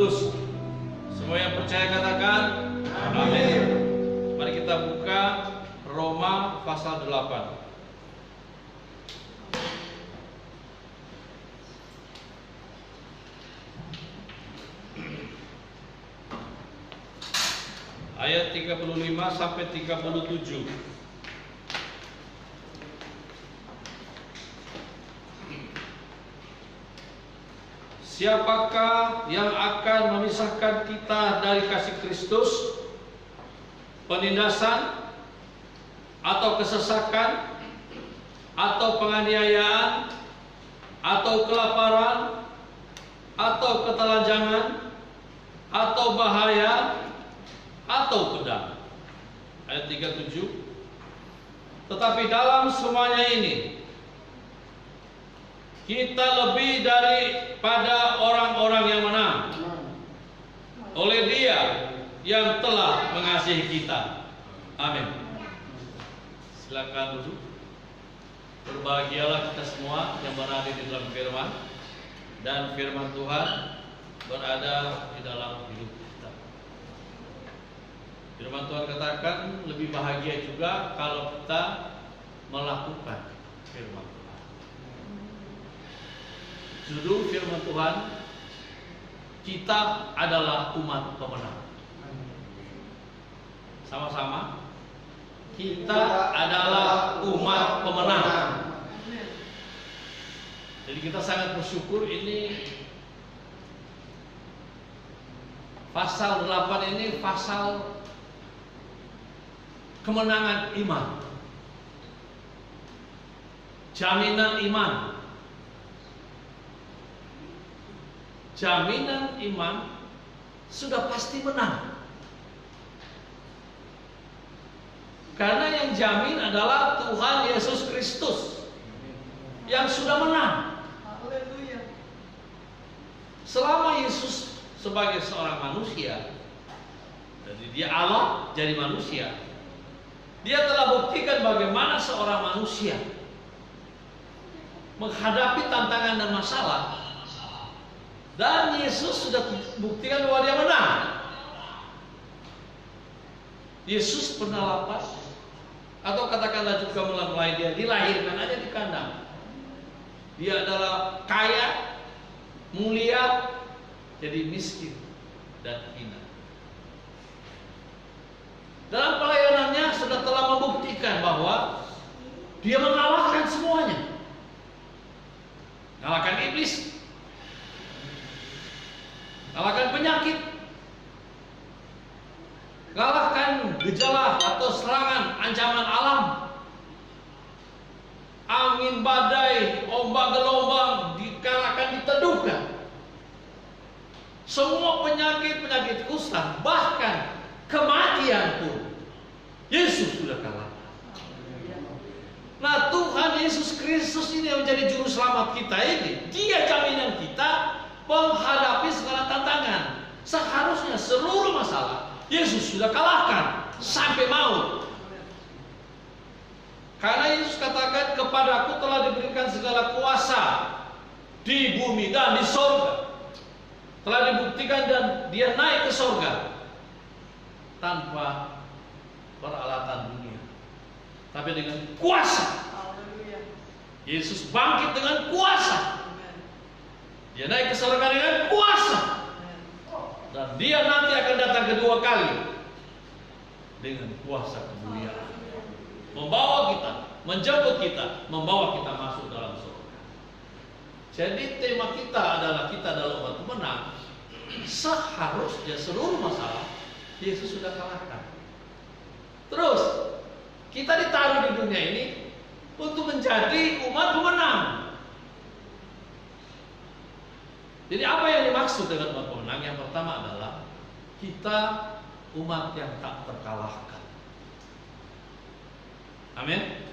Terus, semua yang percaya katakan amin. Mari kita buka Roma pasal 8. Ayat 35 sampai 37. Siapakah yang akan memisahkan kita dari kasih Kristus? Penindasan atau kesesakan atau penganiayaan atau kelaparan atau ketelanjangan atau bahaya atau pedang. Ayat 37. Tetapi dalam semuanya ini kita lebih daripada orang-orang yang menang oleh Dia yang telah mengasihi kita. Amin. Silakan duduk. Berbahagialah kita semua yang berada di dalam firman, dan firman Tuhan berada di dalam hidup kita. Firman Tuhan katakan lebih bahagia juga kalau kita melakukan firman Tuhan. Judul firman Tuhan, kita adalah umat pemenang. Sama-sama, kita adalah umat pemenang. Jadi kita sangat bersyukur ini pasal 8 ini pasal kemenangan iman, jaminan iman. Jaminan iman sudah pasti menang. Karena yang jamin adalah Tuhan Yesus Kristus yang sudah menang. Selama Yesus sebagai seorang manusia, jadi Dia Allah jadi manusia, Dia telah buktikan bagaimana seorang manusia menghadapi tantangan dan masalah. Dan Yesus sudah buktikan bahwa Dia menang. Yesus pernah lapar, atau katakanlah juga mulai Dia dilahirkan aja di kandang. Dia adalah kaya, mulia, jadi miskin dan hina. Dalam pelayanannya sudah telah membuktikan bahwa Dia mengalahkan semuanya. Mengalahkan iblis, mengalahkan penyakit, mengalahkan gejala atau serangan ancaman alam, angin badai, ombak gelombang dikalahkan, diteduhkan. Semua penyakit kusta, bahkan kematian pun Yesus sudah kalah. Nah, Tuhan Yesus Kristus ini yang menjadi juru selamat kita ini, Dia jaminan kita menghadapi segala tantangan. Seharusnya seluruh masalah Yesus sudah kalahkan sampai maut. Karena Yesus katakan, kepadaku telah diberikan segala kuasa di bumi dan di sorga. Telah dibuktikan dan Dia naik ke sorga tanpa peralatan dunia, tapi dengan kuasa. Yesus bangkit dengan kuasa. Dia naik ke surga dengan kuasa. Dan Dia nanti akan datang kedua kali dengan kuasa kemuliaan, membawa kita, menjemput kita, membawa kita masuk dalam surga. Jadi tema kita adalah kita adalah umat pemenang. Seharusnya seluruh masalah Yesus sudah kalahkan. Terus kita ditaruh di dunia ini untuk menjadi umat pemenang. Jadi apa yang dimaksud dengan umat pemenang? Yang pertama adalah kita umat yang tak terkalahkan. Amin.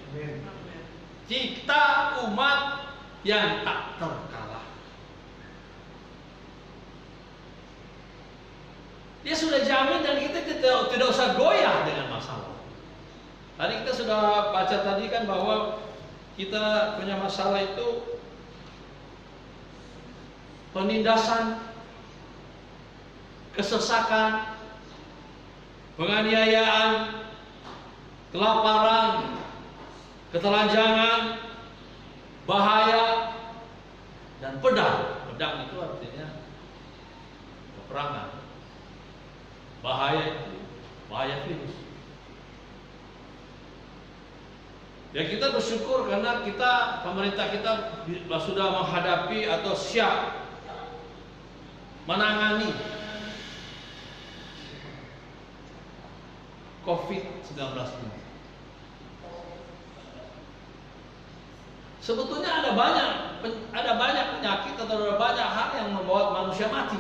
Kita umat yang tak terkalahkan. Dia sudah jamin dan kita tidak usah goyah dengan masalah. Tadi kita sudah baca tadi kan bahwa kita punya masalah itu penindasan, kesesakan, penganiayaan, kelaparan, ketelanjangan, bahaya, dan pedang. Pedang itu artinya peperangan. Bahaya itu bahaya virus. Ya, kita bersyukur karena pemerintah kita sudah menghadapi atau siap menangani COVID-19 ini. Sebetulnya ada banyak penyakit atau ada banyak hal yang membuat manusia mati.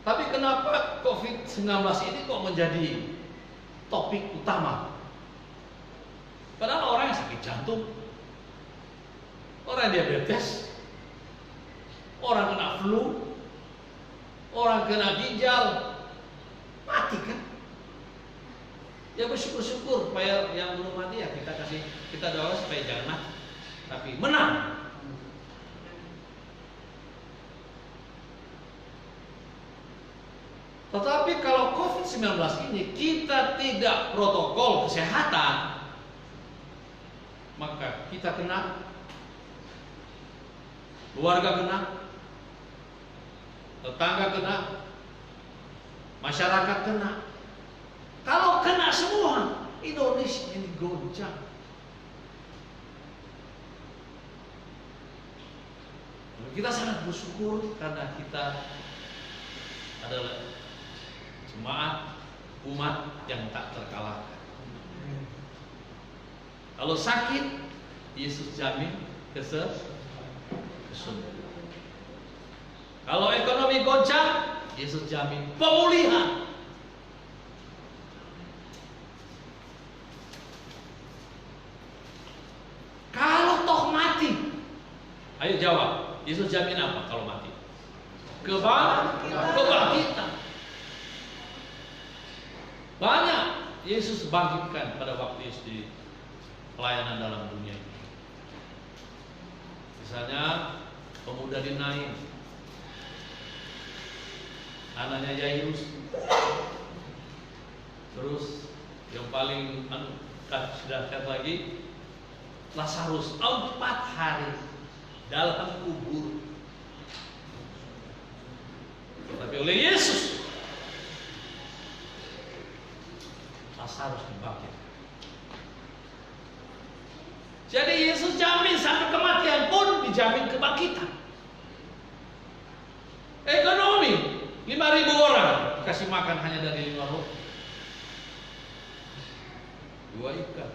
Tapi kenapa COVID-19 ini kok menjadi topik utama? Padahal orang yang sakit jantung, orang diabetes, orang kena flu, orang kena ginjal, mati kan? Ya bersyukur-syukur supaya yang belum mati ya kita doa supaya jangan mati, tapi menang. Tetapi kalau COVID-19 ini kita tidak protokol kesehatan, maka kita kena, keluarga kena, tetangga kena, masyarakat kena. Kalau kena semua, Indonesia ini goncang. Kita sangat bersyukur karena kita adalah jemaat umat yang tak terkalahkan. Kalau sakit, Yesus jamin kesembuhan. Kalau ekonomi goncang, Yesus jamin pemulihan. Kalau toh mati, ayo jawab, Yesus jamin apa kalau mati? Kebangkitan. Banyak Yesus bangkitkan pada waktu Yesus di pelayanan dalam dunia ini. Misalnya pemuda di Nain, anaknya Yairus. Terus yang paling dahsyat lagi, Lazarus 4 hari dalam kubur. Tetapi oleh Yesus Lazarus dibangkitkan. Jadi Yesus jamin sampai kematian pun dijamin kebangkitan. Ekonomi 5.000 orang dikasih makan hanya dari 5 roti, 2 ikan.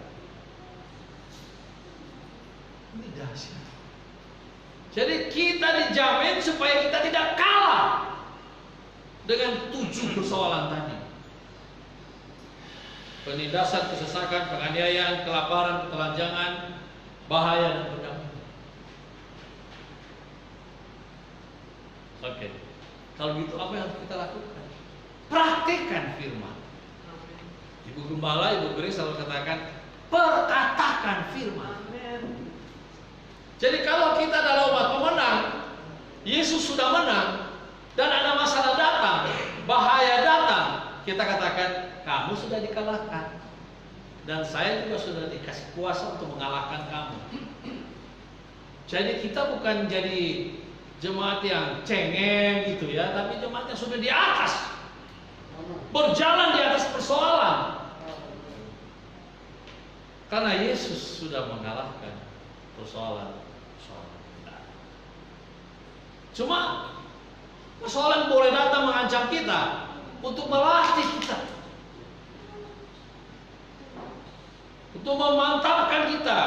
Ini dahsyat. Jadi kita dijamin supaya kita tidak kalah dengan 7 persoalan tadi. Penindasan, kesesakan, penganiayaan, kelaparan, ketelanjangan, bahaya dan pedang. Oke. Kalau gitu apa yang harus kita lakukan? Praktikkan firman. Ibu Gembala, Ibu Grace selalu katakan, perkatakan firman. Jadi kalau kita adalah umat pemenang, Yesus sudah menang, dan ada masalah datang, bahaya datang, kita katakan, kamu sudah dikalahkan, dan saya juga sudah dikasih kuasa untuk mengalahkan kamu. Jadi kita bukan jadi jemaat yang cengeng gitu ya, tapi jemaat yang sudah di atas, berjalan di atas persoalan, karena Yesus sudah mengalahkan persoalan. Cuma persoalan boleh datang mengancam kita untuk melatih kita, untuk memantapkan kita.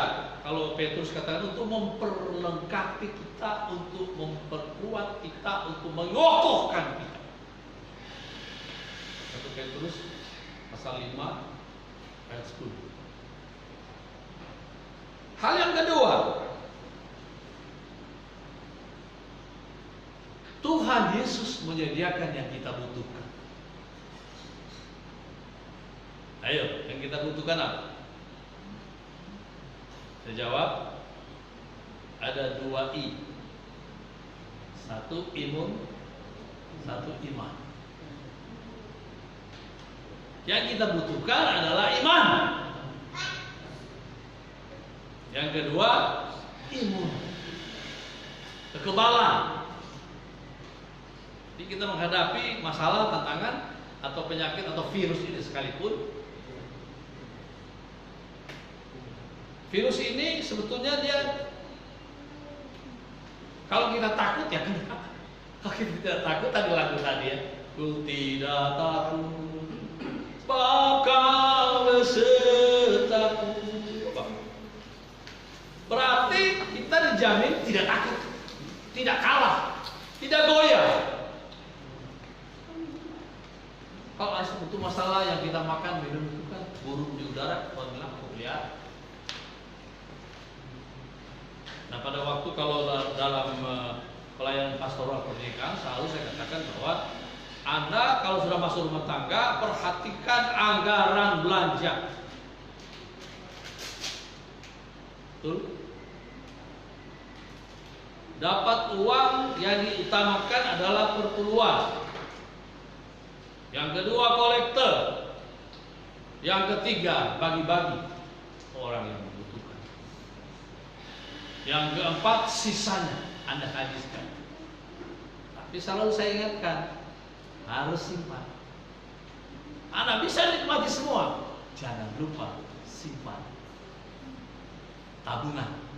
Kalau Petrus katakan untuk memperlengkapi kita, untuk memperkuat kita, untuk mengokohkan kita. 1 Petrus pasal 5 ayat 10. Hal yang kedua, Tuhan Yesus menyediakan yang kita butuhkan. Ayo, yang kita butuhkan apa? Saya jawab, ada 2 I. 1 imun, Satu, iman. Yang kita butuhkan adalah iman. Yang kedua, imun, kekebalan. Jadi kita menghadapi masalah, tantangan, atau penyakit atau virus ini sekalipun. Virus ini sebetulnya dia, kalau kita takut ya kena. Kalau kita tidak takut, tadi lagu tadi ya, ku tidak takut, sebab kau besertaku. Berarti kita dijamin tidak takut, tidak kalah, tidak goyah. Kalau itu masalah yang kita makan minum itu kan burung di udara, kalau bilang aku lihat. Nah, pada waktu kalau dalam pelayanan pastoral pernikahan selalu saya katakan bahwa Anda kalau sudah masuk rumah tangga, perhatikan anggaran belanja. Betul? Dapat uang, yang diutamakan adalah perpuluhan. Yang kedua, kolektor. Yang ketiga, bagi-bagi orang yang membutuhkan. Yang keempat, sisanya Anda habiskan. Tapi selalu saya ingatkan, harus simpan. Anda bisa nikmati semua, jangan lupa simpan. Tabungan.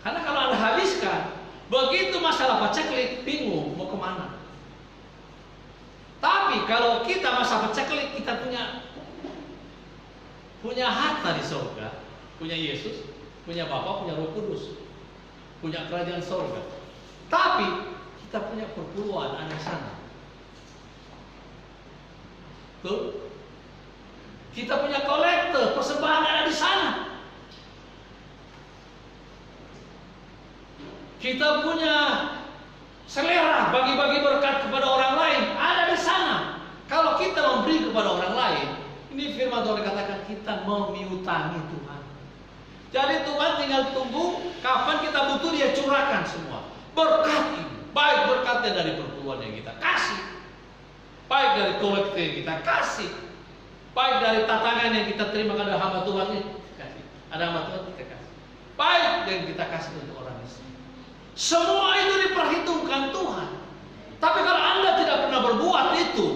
Karena kalau Anda habiskan, begitu masalah paceklik, bingung mau kemana. Tapi kalau kita masa paceklik, kita punya harta di surga, punya Yesus, punya Bapa, punya Roh Kudus, punya kerajaan surga. Tapi kita punya perpuluhan ada di sana. Betul? Kita punya kolektor, persembahan ada di sana. Kita punya selera bagi-bagi berkat kepada orang lain, ada di sana. Kalau kita memberi kepada orang lain, ini firman Tuhan katakan kita memiutangi Tuhan. Jadi Tuhan tinggal tunggu kapan kita butuh, Dia curahkan semua berkat ini. Baik berkatnya dari perpuluhan yang kita kasih, baik dari kolektif yang kita kasih, baik dari tatangan yang kita terima kepada hamba Tuhan ini, kasih. Ada hamba Tuhan kita kasih. Baik yang kita kasih untuk orang miskin. Semua itu diperhitungkan Tuhan. Tapi kalau Anda tidak pernah berbuat itu,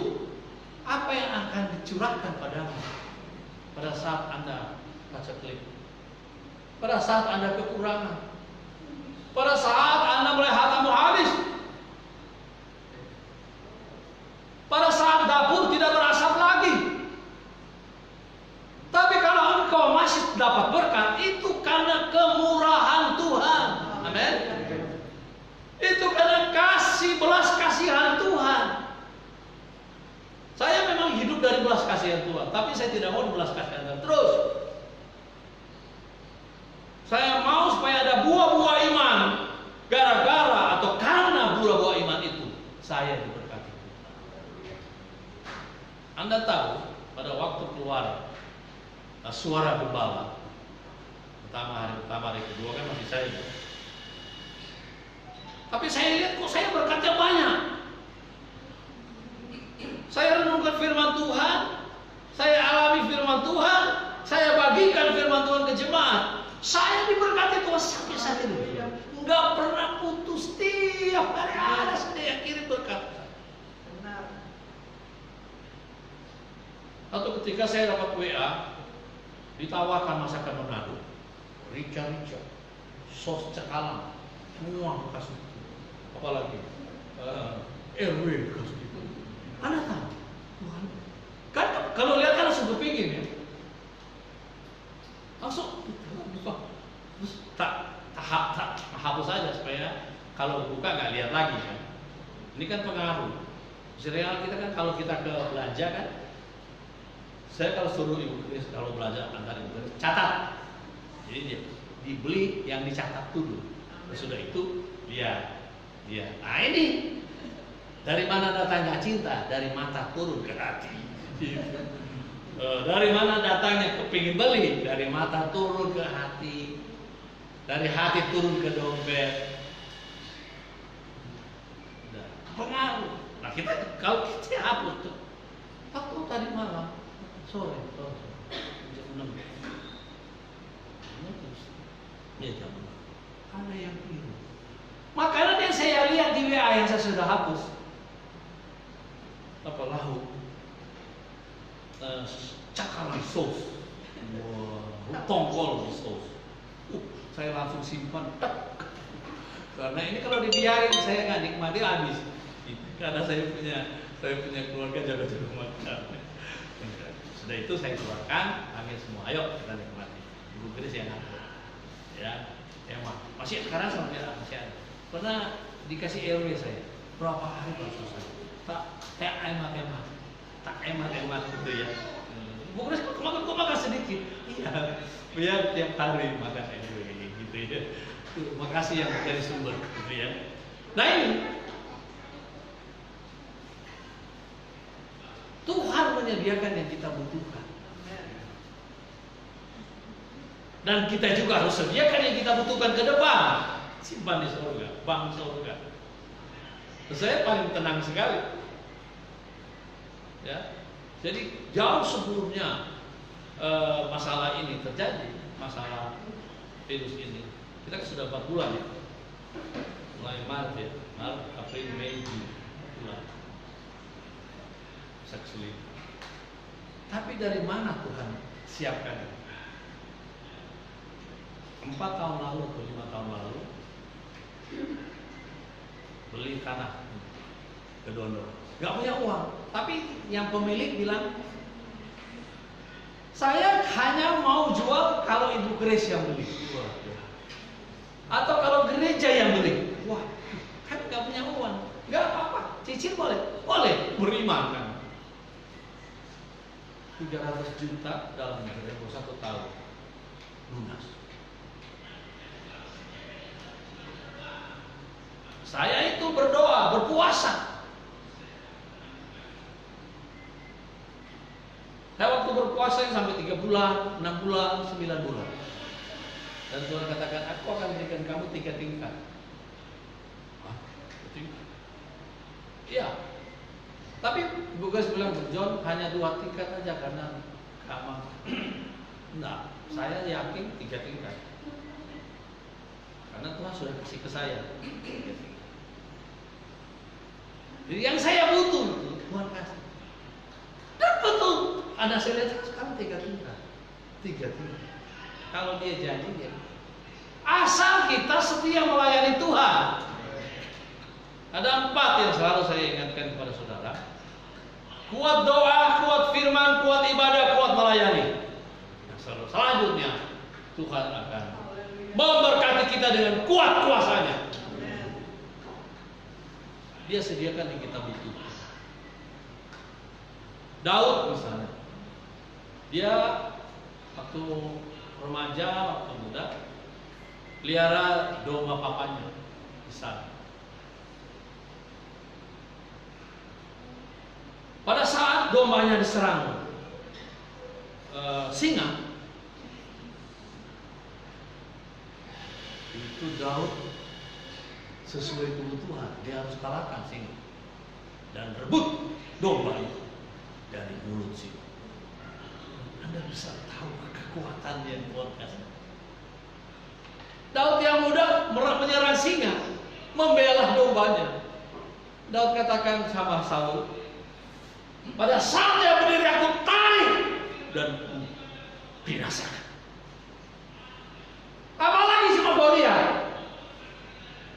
apa yang akan dicurahkan padamu pada saat Anda paceklik, pada saat Anda kekurangan, pada saat Anda mulai hartamu habis, pada saat dapur tidak berasap lagi. Tapi kalau engkau masih dapat berkat, itu karena kemurahan Tuhan. Amin. Itu karena belas kasihan Tuhan. Saya memang hidup dari belas kasihan Tuhan, tapi saya tidak mau belas kasihan terus. Saya mau supaya ada buah-buah iman. Gara-gara atau karena buah-buah iman itu, saya diberkati Tuhan. Anda tahu, pada waktu keluar suara gembala, hari pertama, hari kedua kan masih saya. Tapi saya lihat kok saya berkatnya banyak. Saya renungkan firman Tuhan, saya alami firman Tuhan, saya bagikan firman Tuhan ke jemaat. Saya diberkati Tuhan sampai saat ini. Enggak pernah putus, tiap hari ada saya kirim berkat. Benar. Atau ketika saya dapat WA, ditawarkan masakan Manado, rica-rica, sos cakalang, semua kasih. Apalagi RW kasih itu. Anda tahu Tuhan kan kalau lihat kan langsung kepingin ya, langsung buka, terus tak hapus saja supaya kalau buka nggak lihat lagi kan. Ini kan pengaruh. Serial kita kan kalau kita ke belanja kan, saya kalau suruh ibu Kris kalau belanja antar ibu Kris catat, jadi dia dibeli yang dicatat dulu. Sudah itu dia. Nah ini dari mana datangnya cinta? Dari mata turun ke hati. Dari mana datangnya kepingin beli? Dari mata turun ke hati. Dari hati turun ke dompet. Kalau kita hapus tuh, waktu tadi malam, sore, jam 6. Ya jam 6. Ada yang biru. Makanan yang saya lihat di WA yang saya sudah hapus, apa lauk, cakalang sos, tongkol sos. Saya langsung simpan. Karena ini kalau dibiarin saya nggak nikmati habis. Karena saya punya keluarga jaga-jaga makan. Sudah itu saya keluarkan, ambil semua. Ayo kita nikmati. Ibu Grace yang ngatur. Ya, emang masih sekarang sama dia masih ada. Pernah dikasih RW saya berapa hari baru selesai. Tak emat gitu ya. Ibu Grace kok makan sedikit. Iya, biar tiap hari makan RW gitu ya. Makasih yang dari sumber gitu ya. Nah ini Tuhan menyediakan yang kita butuhkan. Dan kita juga harus sediakan yang kita butuhkan ke depan. Simpan di surga, bank surga. Saya paling tenang sekali. Ya. Jadi jauh sebelumnya masalah ini terjadi, masalah virus ini. Kita sudah 4 bulan ya. Mulai Maret ya, Maret, April, Mei, Juni, bulan. Sulit. Tapi dari mana Tuhan siapkan? 4 tahun lalu atau 5 tahun lalu beli tanah ke Dondo. Gak punya uang, tapi yang pemilik bilang saya hanya mau jual kalau Ibu Grace yang beli. Atau kalau gereja yang beli. Wah, kan gak punya uang. Gak apa-apa, cicil boleh. Boleh, beriman kan. 300 juta dalam tempo 1 tahun lunas. Saya itu berdoa, berpuasa. Saya waktu berpuasa sampai 3 bulan, 6 bulan, 9 bulan. Dan Tuhan katakan, aku akan berikan kamu 3 tingkat. Hah? Iya. Tapi Ibu Grace bilang, John hanya 2 tingkat aja karena kamar. Enggak, saya yakin 3 tingkat. Karena Tuhan sudah kasih ke saya. Jadi yang saya butuh Tuhan kasih. Dan betul, ada saya lihat sekarang 3 tingkat. 3 tingkat. Kalau dia janji dia. Asal kita setia melayani Tuhan. Ada 4 yang selalu saya ingatkan kepada saudara. Kuat doa, kuat firman, kuat ibadah, kuat melayani. Selanjutnya Tuhan akan memberkati kita dengan kuat kuasanya. Dia sediakan yang kita butuhkan. Daud misalnya, dia waktu remaja, waktu muda, pelihara domba papanya di sana. Pada saat dombanya diserang singa, itu Daud sesuai kebutuhan, dia harus kalahkan singa dan rebut domba itu dari mulut singa. Anda bisa tahu kekuatan yang Tuhan kasih. Daud yang muda menyerang singa, membela dombanya. Daud katakan sama Saul, pada saat dia berdiri aku tarik dan binasakan. Apalagi sama Goliat.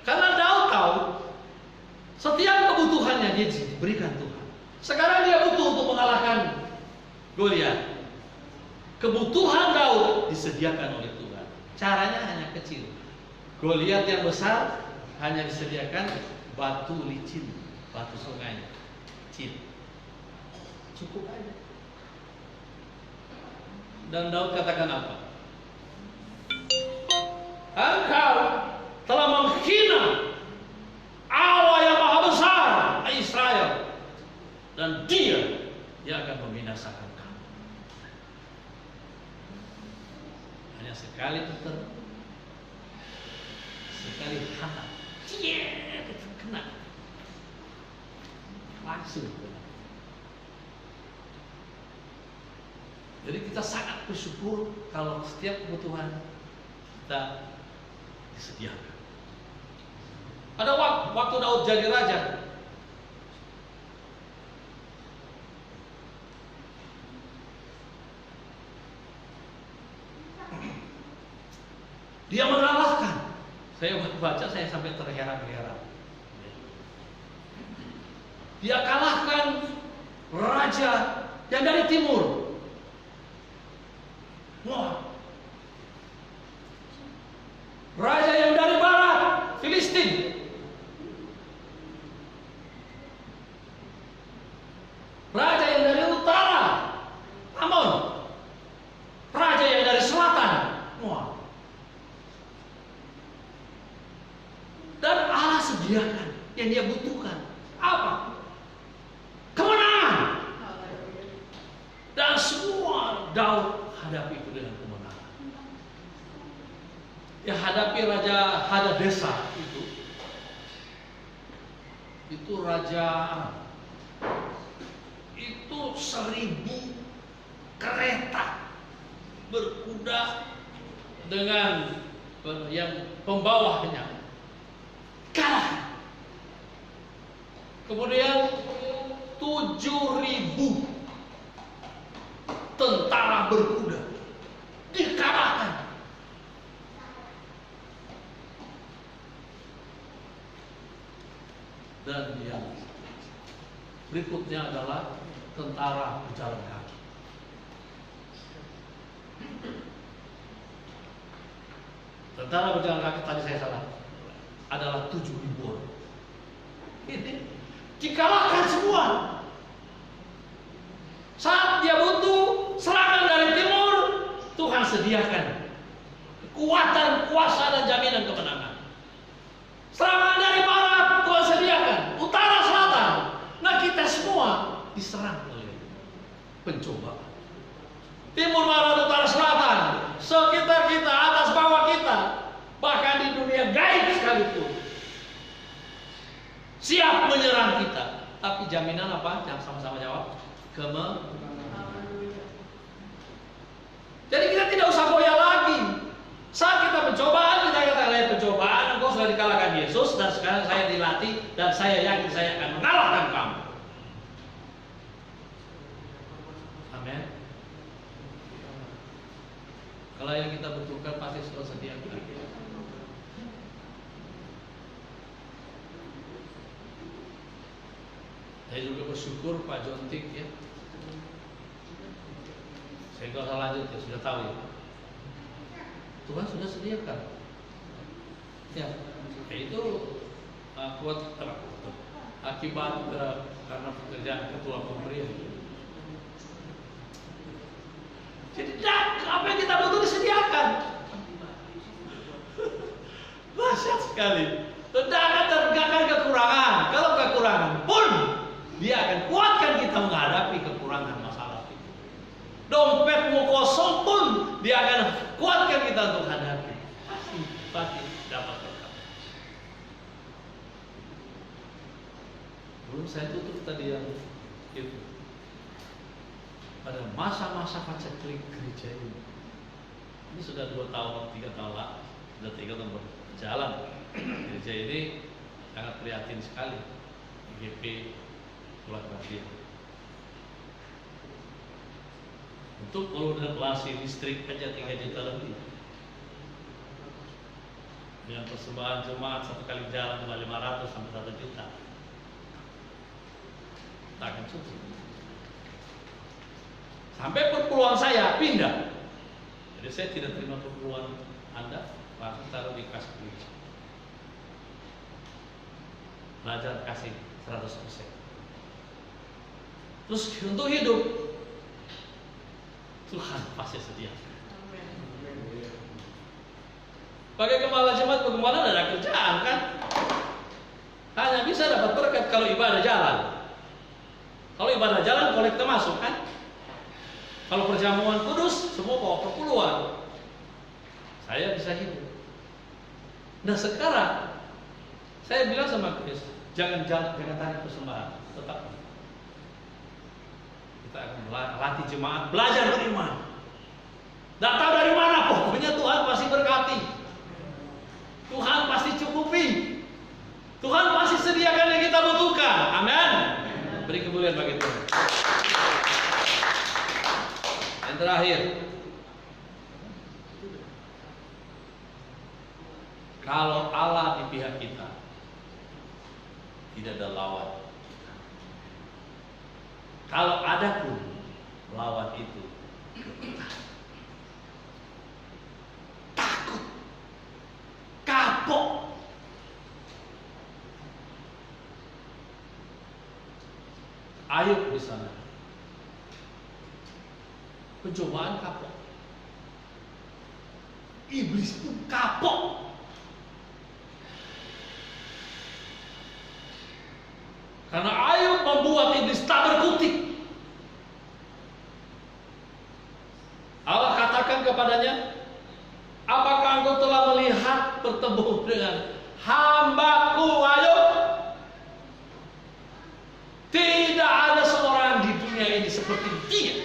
Karena Daud tahu setiap kebutuhannya dia diberikan Tuhan. Sekarang dia butuh untuk mengalahkan Goliat. Kebutuhan Daud disediakan oleh Tuhan. Caranya hanya kecil. Goliat yang besar hanya disediakan batu licin, batu sungai kecil. Cukup aja. Dan Daud katakan apa? Engkau telah menghina Allah yang maha besar Israel, dan dia akan membinasakan kamu. Hanya sekali putar, sekali hantam, dia kena, kasih. Jadi kita sangat bersyukur kalau setiap kebutuhan kita disediakan. Ada waktu Daud jadi raja, dia mengalahkan. Saya baca, saya sampai terheran-heran. Dia kalahkan raja yang dari timur. Wah. Raja yang dari barat, Filistin. Raja yang dari utara, Amon. Raja yang dari selatan. Wah. Dan Allah sediakan yang dia butuhkan. Apa? Kemenangan. Dan semua Daud hadapi itu dengan kemenangan. Ya, hadapi Raja Hadadesa itu raja Aram. Itu 1000 kereta berkuda dengan yang pembawanya. Kalah. Kemudian 7.000 tentara berkuda dikalahkan. Dan yang berikutnya adalah tentara berjalan kaki. Tentara berjalan kaki tadi saya salah, adalah 7.000 orang. Ini dikalahkan semua. Saat dia butuh serangan dari timur, Tuhan sediakan kekuatan, kuasa, dan jaminan kemenangan. Serangan dari barat, Tuhan sediakan. Utara, selatan. Nah, kita semua diserang oleh pencobaan. Timur, barat, utara, selatan, sekitar kita, atas bawah kita, bahkan di dunia gaib sekalipun siap menyerang kita. Tapi jaminan apa? Yang sama-sama jawab, jadi kita tidak usah goyah lagi. Saat kita pencobaan, kita katakan, lihat pencobaan, engkau sudah dikalahkan Yesus, dan sekarang saya dilatih, dan saya yakin saya akan mengalahkan kamu. Amin. Kalau yang kita butuhkan pasti sudah sediakan. Saya juga bersyukur Pak Jontik ya. Saya nggak usah lanjut ya, sudah tahu ya. Tuhan sudah sediakan. Ya, itu kuat akibat karena pekerjaan ketua pemberian. Jadi apa yang kita butuh disediakan. Dahsyat sekali. Tidak akan kekurangan. Kalau kekurangan pun dia akan kuatkan kita menghadapi kekurangan masalah itu. Dompetmu kosong pun dia akan kuatkan kita untuk hadapi. Pasti dapat berkat. Belum saya tutup tadi yang itu. Pada masa-masa paceklik gereja ini sudah 2 tahun, 3 tahun lah, sudah 3 tahun berjalan. Gereja ini sangat prihatin sekali. IGP keluarga dia. Untuk lunasi listrik aja 3 juta lebih. Dengan persembahan jemaat 1 kali jalan 500 sampai 1 juta. Tak akan cukup. Sampai perpuluhan saya pindah. Jadi saya tidak terima perpuluhan Anda, langsung taruh di kas gereja. Belajar kasih 100%. Terus untuk hidup Tuhan pasti sediakan. Pakai kepala jemaat bagaimana ada kerjaan kan? Hanya bisa dapat berkat kalau ibadah jalan. Kalau ibadah jalan kolekte masuk kan? Kalau perjamuan kudus semua bawa perpuluhan. Saya bisa hidup. Nah sekarang saya bilang sama Chris, jangan tanya persembahan, tetap Kita akan melatih jemaat belajar beriman. Tidak tahu dari mana, pokoknya Tuhan pasti berkati. Tuhan pasti cukupi. Tuhan pasti sediakan yang kita butuhkan. Amin. Beri kemuliaan bagi Tuhan. Yang terakhir, kalau Allah di pihak kita, tidak ada lawan. Kalau ada pun lawan itu takut, kapok. Ayub di sana, pencobaan kapok, iblis pun kapok. Karena Ayub membuat iblis tak berkutik. Allah katakan kepadanya, apakah engkau telah melihat bertemu dengan hambaku Ayub? Tidak ada seorang di dunia ini seperti dia.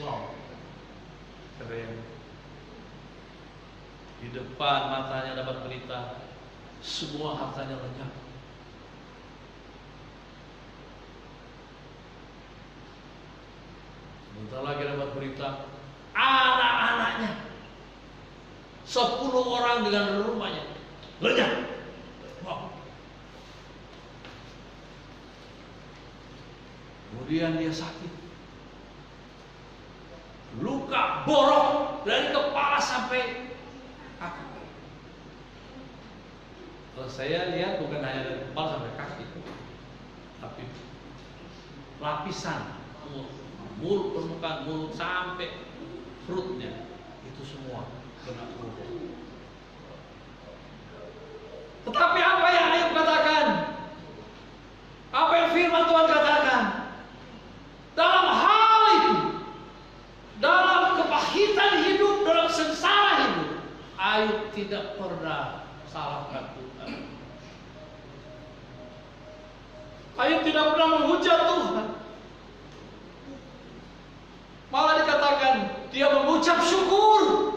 Wow, keren. Di depan matanya dapat berita, semua hartanya lenyap. Sebentar lagi dapat berita, anak-anaknya 10 orang dengan rumahnya lenyap. Wow. Kemudian dia sakit, luka borok dari kepala sampai kaki. Kalau saya lihat bukan hanya dari kepala sampai kaki, tapi lapisan mulut, permukaan mulut sampai perutnya itu semua kena luka. Tetapi apa yang Ayub katakan? Apa yang firman Tuhan katakan? Dalam hal itu, dalam kepahitan hidup, dalam sengsara hidup, Ayub tidak pernah salahkan Tuhan. Ayub tidak pernah menghujat Tuhan. Malah dikatakan dia mengucap syukur.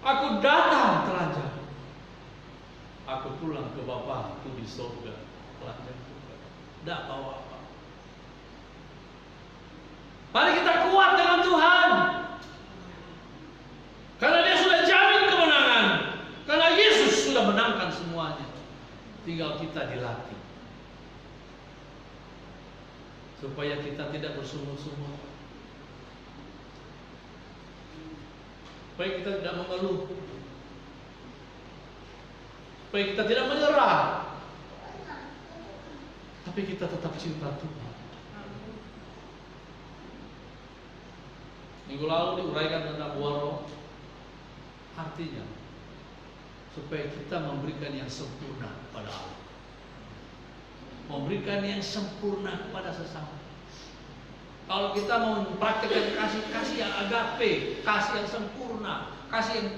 Aku datang telanjang, aku pulang ke Bapakku di surga telanjang juga, tidak bawa apa. Mari kita kuat dengan Tuhan, karena Dia sudah jamin kemenangan, karena Yesus sudah menangkan semuanya. Tinggal kita dilatih supaya kita tidak bersungguh-sungguh, supaya kita tidak mengeluh, supaya kita tidak menyerah, tapi kita tetap cinta Tuhan. Minggu lalu diuraikan tentang buah roh. Artinya supaya kita memberikan yang sempurna kepada Allah, memberikan yang sempurna kepada sesama. Kalau kita mau mempraktikkan kasih yang agape, kasih yang sempurna, kasih yang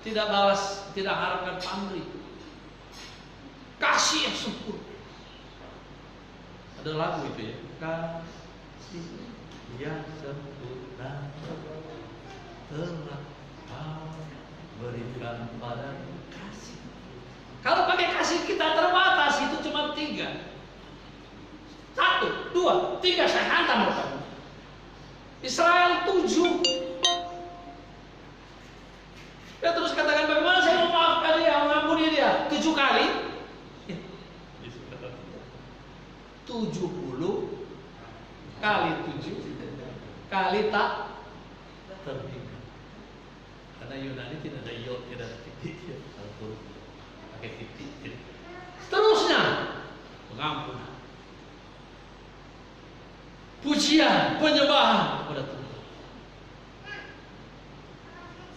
tidak balas, tidak harapkan pamrih, kasih yang sempurna. Ada lagu itu ya, kasih yang sempurna telah Kau berikan padaku. Kasih. Kalau pakai kasih kita terbatas, itu cuma 3. 1, 2, 3 saya hantam kamu. Israel 7. Dia terus katakan, bagaimana saya memaafkan dia, mengampuni dia? 7 kali. 70 kali 7 kali tak terhingga. Karena Yunani tidak ada iot, tidak ada titik, pakai titik. Seterusnya pengampunan, pujian, penyembahan kepada Tuhan.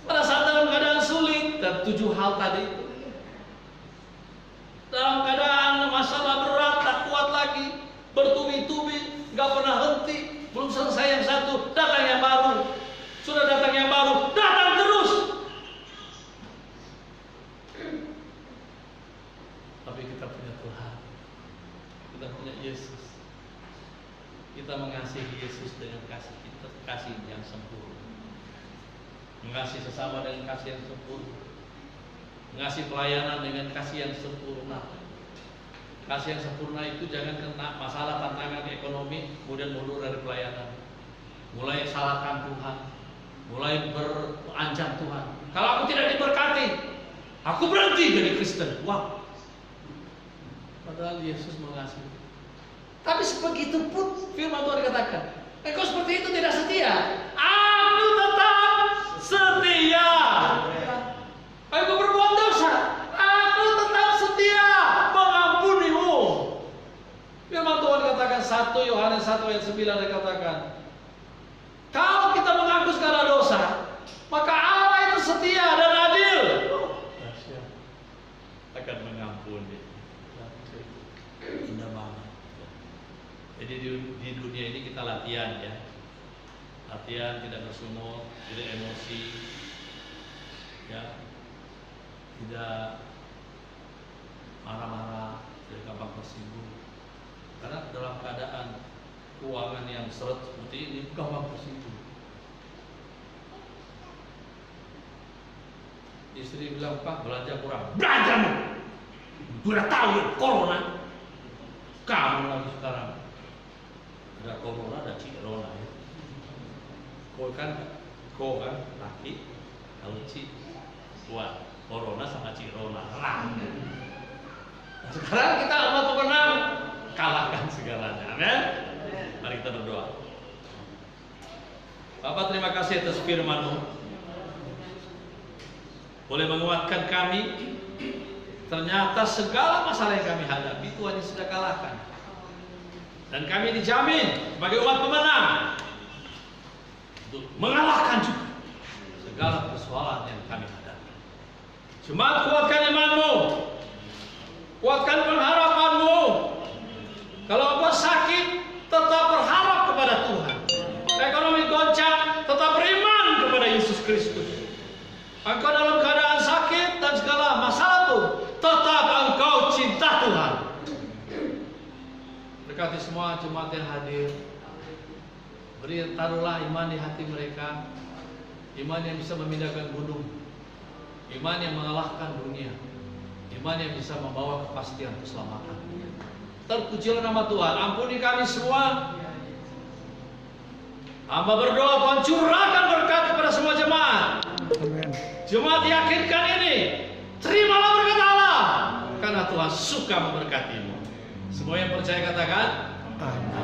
Pada saat dalam keadaan sulit, dan 7 hal tadi itu, dalam keadaan masalah berat, tak kuat lagi, bertubi-tubi, nggak pernah henti, belum selesai yang satu, datang yang baru, sudah datang yang baru, datang terus. Tapi kita punya Tuhan, kita punya Yesus. kita mengasihi Yesus dengan kasih yang sempurna, mengasihi sesama dengan kasih yang sempurna, mengasihi pelayanan dengan kasih yang sempurna. Kasih yang sempurna itu jangan kena masalah tantangan ekonomi kemudian mundur dari pelayanan, mulai salahkan Tuhan, mulai berancam Tuhan. Kalau aku tidak diberkati, aku berhenti jadi Kristen. Wah, padahal Yesus mengasihi. Tapi sebegitu pun firman Tuhan dikatakan, engkau seperti itu tidak setia, aku tetap setia. Engkau berbuat dosa, aku tetap setia mengampunimu. Firman Tuhan dikatakan 1 Yohanes 1 ayat 9 dikatakan, kalau kita mengaku segala dosa, maka Allah itu setia dan adil, akan mengampuni. Indah banget. Jadi di dunia ini kita latihan ya, latihan tidak bersungut, tidak emosi, ya, tidak marah-marah, tidak gampang tersinggung. Karena dalam keadaan keuangan yang seret seperti ini gampang tersinggung. Istri bilang, Pak belanja kurang. Belanjamu, udah tahu ya corona. Kamu lagi sekarang ada corona, ada cirona ya. Kau kan laki, kalau buat corona sama cirona rang. Sekarang kita umat pemenang, kalahkan segalanya. Amin. Mari kita berdoa. Bapak, terima kasih atas firman-Mu, boleh menguatkan kami. Ternyata segala masalah yang kami hadapi Tuhan yang sudah kalahkan, dan kami dijamin sebagai umat pemenang untuk mengalahkan juga segala persoalan yang kami hadapi. Jemaat, kuatkan iman-Mu, kuatkan pengharapan-Mu. Kalau engkau sakit, tetap berharap kepada Tuhan. Ekonomi goncang, tetap beriman kepada Yesus Kristus. Engkau dalam keadaan sakit dan segala masalah pun, tetap engkau cinta Tuhan. Berkati semua jemaat yang hadir. Taruhlah iman di hati mereka, iman yang bisa memindahkan gunung, iman yang mengalahkan dunia, iman yang bisa membawa kepastian keselamatan. Terpujilah nama Tuhan. Ampuni kami semua. Hamba berdoa Tuhan curahkan berkat kepada semua jemaat. Amin. Jemaat yakinkan ini, terimalah berkat Allah, karena Tuhan suka memberkatimu. Semua yang percaya katakan, Amin.